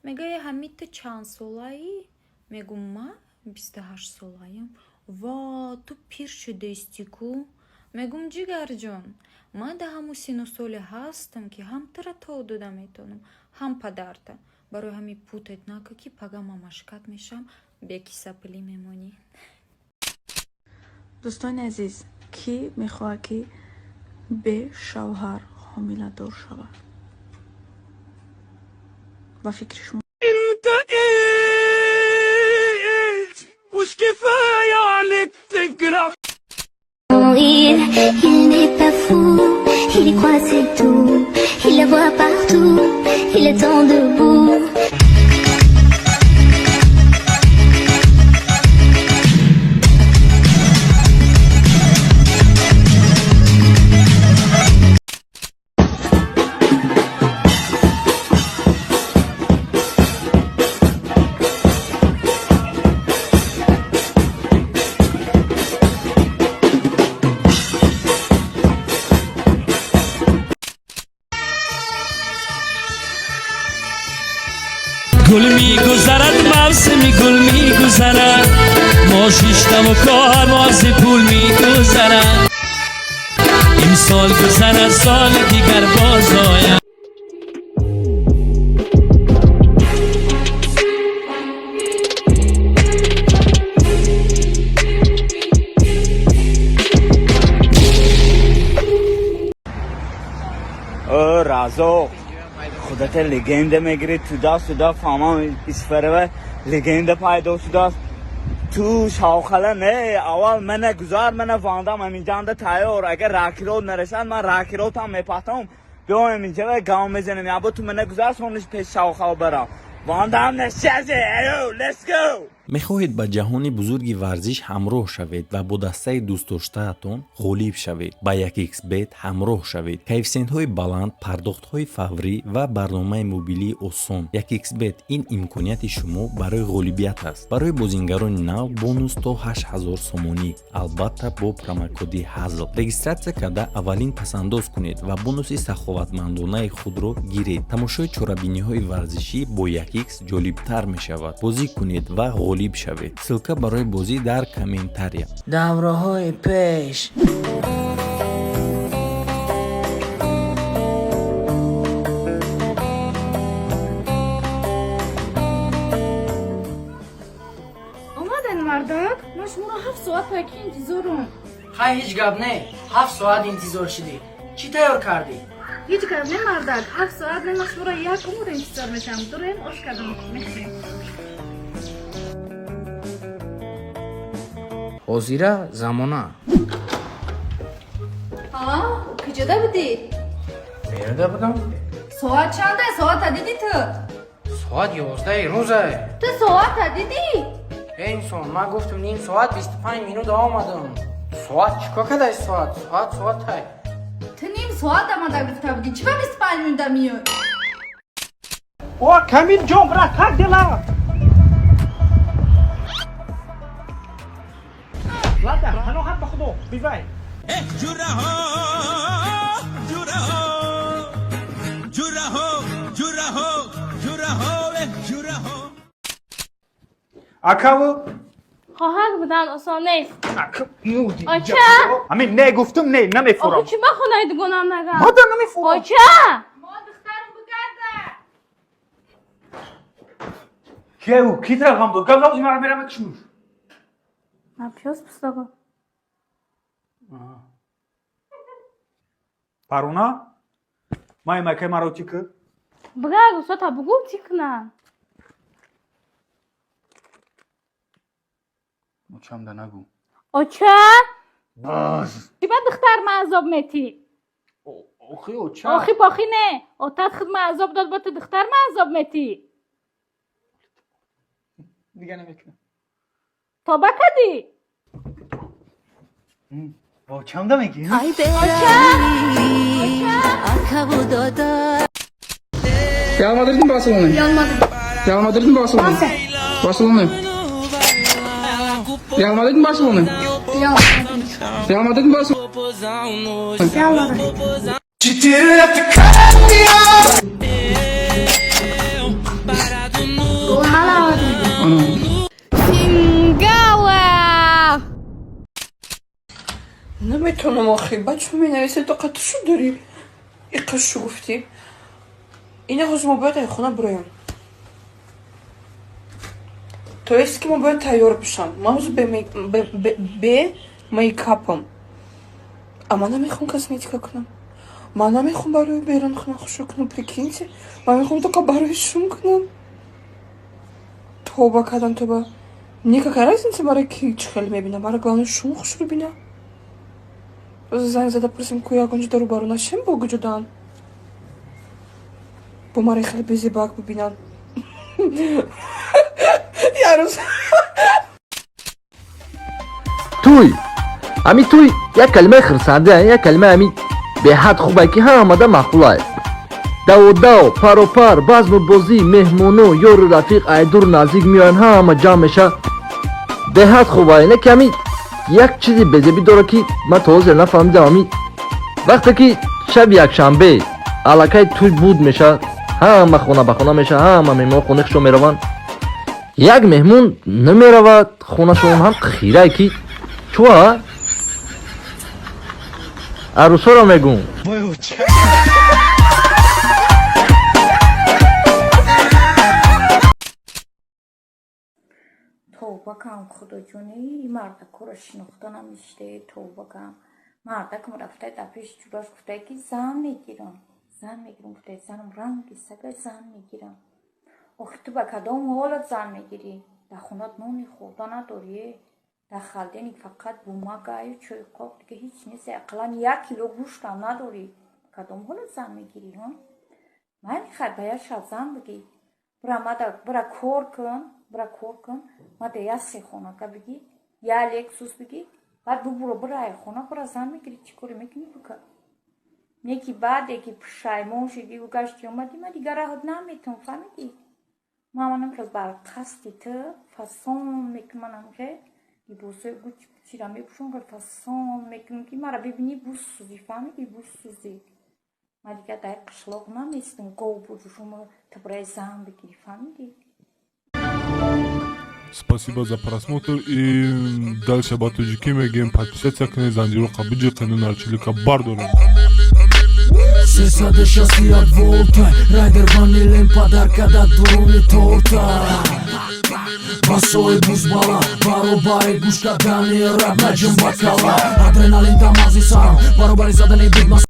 میگه همیت چند سالایی؟ میگم ما 28 سالاییم. وا تو پیر شده استی کو؟ میگم جیگر جان ما ده همو سین و ساله هستم که هم تره تا دوده میتونم هم پدرته. برای همی پوتت نکه که پگه ما مشکت میشم بیکی سپلی میمونی. دوستان عزیز، کی میخواد که به شوهر حامله دار شود و فکرشون انت ايش وش كفايه عليك تقرا. Il n'est pas fou, il y croit c'est tout, il la voit partout, il attend debout. گل میگذرد موسم گل میگذرد ما شیشتم و کار ماز پول میگذرد این سال گذرد سال دیگر باز آید. رازو خودت لگند میگیری تو دست فاما اسفره لگند پیدا شده تو شاوخاله نه اول من گذار من واندم همینجا ده تایور اگر راکیرو نرسد من راکیرو تا میپاتم بیایم اینجا گام میزنم یا با تو من گذار سونش پیش شاوخاله برام واندم نشازه ایو لیتس گو. میخواهید با جهان بزرگی ورزش همراه شوید و با دسته دوست داشتهتان غالب شوید. با یک ایکس بیت همراه شوید. کیفیت های بلند، پرداخت های فوری و برنامه موبیلی آسان. یک ایکس بیت این امکانیت شما برای غالبیت است. برای بازیگران نو بونوس تا 8000 سومانی، البته با پروموکد هزل. رجیستراسیون کرده اولین پسنداز کنید و بونوس سخاوتمندانه خود را گیرید. تماشای چورابینی های ورزشی با یک ایکس جالبتر می شود. بازی کنید و غالب شوید. سلکه برای بازی در کامنتاریا. دوره های پیش اومدن مردک؟ من شما رو 7 ساعت پاکی انتظارم. خیلی هیچ گپ نه. 7 ساعت انتظار شدی. چی تیار کردی؟ هیچ گپ نه مردک. 7 ساعت نه من شما رو یک عمر انتظار میشم. دورم آش کردم. مرسی. حاضیره زمانه کجا بودی؟ بیرده بودم. ساعت چنده؟ ساعت دیدی تو؟ ساعت 11 روزه. تو ساعت دیدی؟ انسان من گفتم نیم ساعت 25 مینوت آمدم. ساعت چیکار کرده ساعت های تو نیم ساعت آمده گفته بودی چی به 25 مینوت میاد؟ او کمیل جون برا کک دلا لادا هنو حد بخدو بیوای جوره ها جوره ها جوره ها جوره ها جوره ها جوره ها. اکاو خواهر بودن آسان نیست. مودی آچه همین نه گفتم نه نمیفورم. آخه چی بخونایی دگونم نگم؟ مادر نمیفورم. آچه ما دخترم بگرده. کی ترغم دو گم لازم مرا میرم کشموش. من پیاز پستاقا. پارونا مای مکه مرا چیک بگو ساعت بگو چی کنن. مچم ده نگو. آچه باز چی باید دختر معذاب میتی؟ اوخی اوچه آخی باخی نه آتت خود معذاب داد با تو دختر معذاب میتی دیگه نمیکنم. تا بکدی با چم ده میگی؟ Real Madrid mi Barcelona? Real Madrid mi Barcelona? Barcelona. Real Madrid mi Barcelona? Real Madrid mi Barcelona? Te tira da tua cara. Parado خانم. نمیتونم آخه بچه می نویسه تو قطعشو داری این قشو گفتی اینه حوز ما باید ای خونه برایم تو ایست که ما باید تیار بشم ما حوز به میکاپم اما نمیخوام کسمیتیکا کنم من نمیخوام برای بیرون خونه خوشو کنم پلیکینتی من میخوام تو که برای شون کنم توبه کردم توبه نیکا کرایسینسی برای کی چه خیلی میبینم برای گلانه شون خوش رو بینم زنگ زده پرسیم کویا گنج درو بارو نشیم با گجودان با ماری خیلی بیزی باک ببینن یاروز توی یک کلمه خرسنده یک کلمه امی به حد خوبه که هم آمده مقبوله دو پر و پر بزم و بازی مهمونو یور رفیق ایدور نزدیک میان همه جمع میشه به حد خوبه اینه که امی یک چیزی بزبی داره که من توضیح نفهمیدم امی وقتی که شب یک شنبه علاقه توی بود میشه همه خونه به خونه میشه همه مهمون خونه شو میرون یک مهمون نمیرود خونه شو هم خیره که چوه عروسا را میگون توبه کن خدا جونی مرد کورا شناخته نمیشته توبه کن مرد کم رفته در پیش جوراش گفته که زن میگیرم گفته زنم رنگی سگه زن میگیرم آخه تو به کدام حالت زن میگیری در خونت نونی خورده نداری در خالدنی فقط بومگای چوی قاب دیگه هیچ نیست اقلا 1 کیلو گوشت هم نداری کدام حالت زن میگیری ها من خیلی باید شد زن بگی برا کور کن ماده یا 3 خونه که بگی یا لکسوس بگی بعد برای خونه برا زن میگیری چی کاری میکنی بکن یکی بعد یکی پشایمون شدی و گشتی اومدی من دیگه راحت نمیتونم فهمیدی مامانم که برای قصدی تو فاسون میکنم که ای بوسه گوچ چیرا میپوشون که فاسون میکنم که مرا ببینی بوس سوزی فهمیدی بوس سوزی من دیگه در قشلاق نمیستم گو بودشون تو برای زن بگیری فهمیدی Спасибо за просмотр и дальше батуджики мегем подписаться к Незандиру Кабиджи канал Чилика Бардора. 360 volta Райдер ванилен подарка да дуруни торта Басои бузбала Баробари гушка дани раб наҷм бакала Адреналин тамази сарам Баробари задани биг